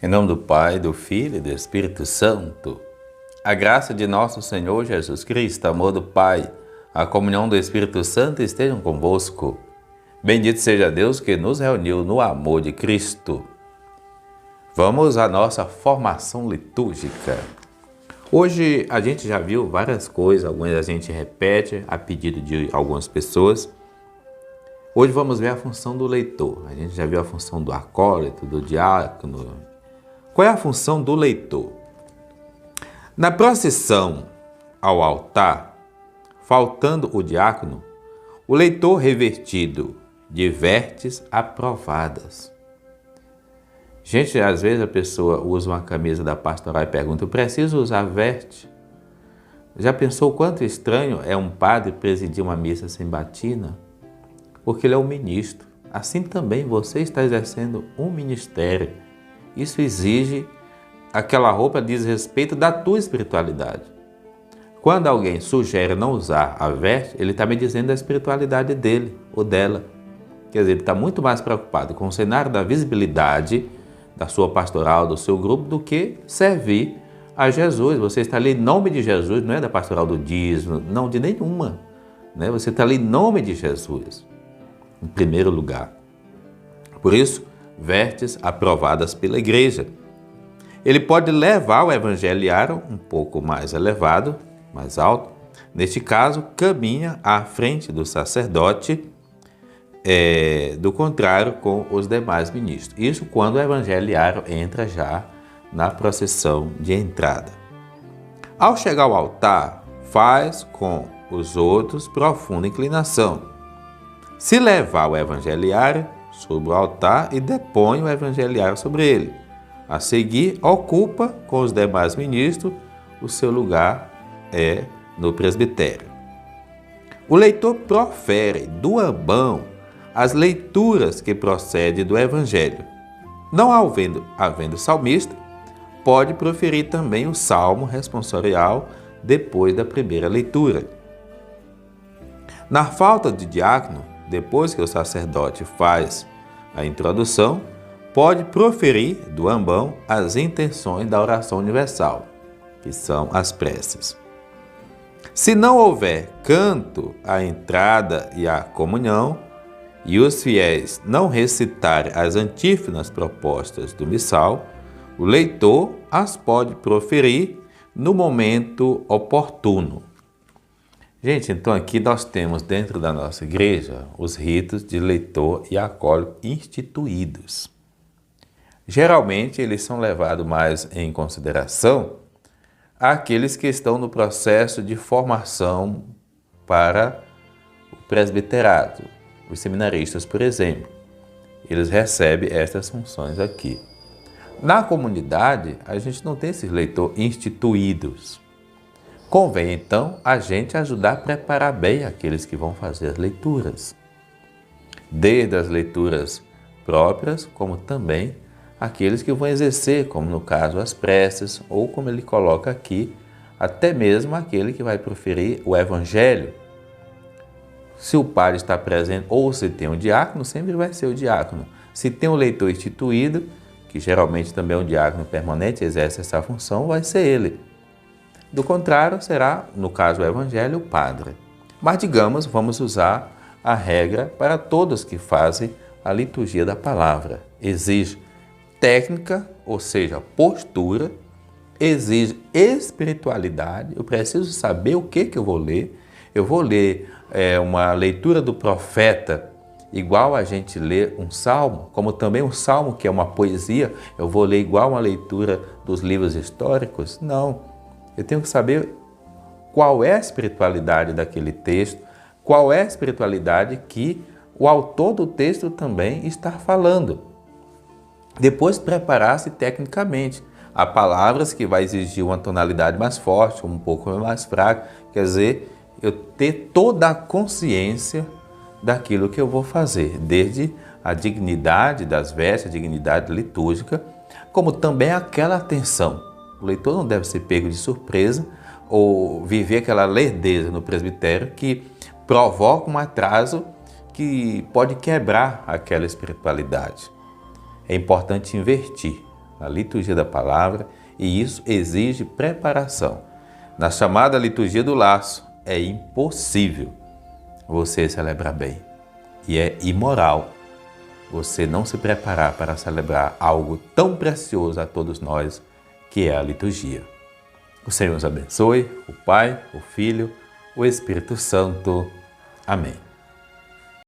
Em nome do Pai, do Filho e do Espírito Santo. A graça de nosso Senhor Jesus Cristo, o amor do Pai, a comunhão do Espírito Santo estejam convosco. Bendito seja Deus que nos reuniu no amor de Cristo. Vamos à nossa formação litúrgica. Hoje a gente já viu várias coisas, algumas a gente repete a pedido de algumas pessoas. Hoje vamos ver a função do leitor. A gente já viu a função do acólito, do diácono. Qual é a função do leitor? Na procissão ao altar, faltando o diácono, o leitor revestido de vestes aprovadas. Gente, às vezes a pessoa usa uma camisa da pastoral e pergunta: eu preciso usar veste? Já pensou quanto estranho é um padre presidir uma missa sem batina? Porque ele é um ministro. Assim também você está exercendo um ministério. Isso exige, aquela roupa diz respeito da tua espiritualidade. Quando alguém sugere não usar a veste, ele está me dizendo da espiritualidade dele ou dela. Quer dizer, ele está muito mais preocupado com o cenário da visibilidade da sua pastoral, do seu grupo, do que servir a Jesus. Você está ali em nome de Jesus, não é da pastoral do dízimo, não, de nenhuma. Né? Você está ali em nome de Jesus, em primeiro lugar. Por isso, vestes aprovadas pela igreja. Ele pode levar o evangeliário um pouco mais elevado, mais alto. Neste caso, caminha à frente do sacerdote, do contrário com os demais ministros. Isso quando o evangeliário entra já na procissão de entrada. Ao chegar ao altar, faz com os outros profunda inclinação. Se levar o evangeliário sobre o altar e depõe o evangeliário sobre ele. A seguir, ocupa com os demais ministros o seu lugar no presbitério. O leitor profere do ambão as leituras que procedem do evangelho. Não havendo salmista, pode proferir também o salmo responsorial depois da primeira leitura. Na falta de diácono, depois que o sacerdote faz a introdução, pode proferir do ambão as intenções da oração universal, que são as preces. Se não houver canto à entrada e à comunhão, e os fiéis não recitarem as antífonas propostas do missal, o leitor as pode proferir no momento oportuno. Gente, então aqui nós temos dentro da nossa igreja os ritos de leitor e acólito instituídos. Geralmente eles são levados mais em consideração àqueles que estão no processo de formação para o presbiterato. Os seminaristas, por exemplo, eles recebem essas funções aqui. Na comunidade, a gente não tem esses leitores instituídos. Convém, então, a gente ajudar a preparar bem aqueles que vão fazer as leituras. Desde as leituras próprias, como também aqueles que vão exercer, como no caso as preces, ou como ele coloca aqui, até mesmo aquele que vai proferir o evangelho. Se o padre está presente ou se tem um diácono, sempre vai ser o diácono. Se tem um leitor instituído, que geralmente também é um diácono permanente, exerce essa função, vai ser ele. Do contrário, será, no caso do evangelho, o padre. Mas, digamos, vamos usar a regra para todos que fazem a liturgia da palavra. Exige técnica, ou seja, postura, exige espiritualidade. Eu preciso saber o que eu vou ler. Eu vou ler uma leitura do profeta, igual a gente lê um salmo, como também um salmo que é uma poesia, eu vou ler igual uma leitura dos livros históricos? Não. Eu tenho que saber qual é a espiritualidade daquele texto, qual é a espiritualidade que o autor do texto também está falando. Depois, preparar-se tecnicamente. Há palavras que vai exigir uma tonalidade mais forte, um pouco mais fraca. Quer dizer, eu ter toda a consciência daquilo que eu vou fazer, desde a dignidade das vestes, a dignidade litúrgica, como também aquela atenção. O leitor não deve ser pego de surpresa ou viver aquela lerdeza no presbitério que provoca um atraso que pode quebrar aquela espiritualidade. É importante invertir. na liturgia da palavra, e isso exige preparação. Na chamada liturgia do laço, é impossível você celebrar bem. E é imoral você não se preparar para celebrar algo tão precioso a todos nós, que é a liturgia. O Senhor nos abençoe, o Pai, o Filho, o Espírito Santo. Amém.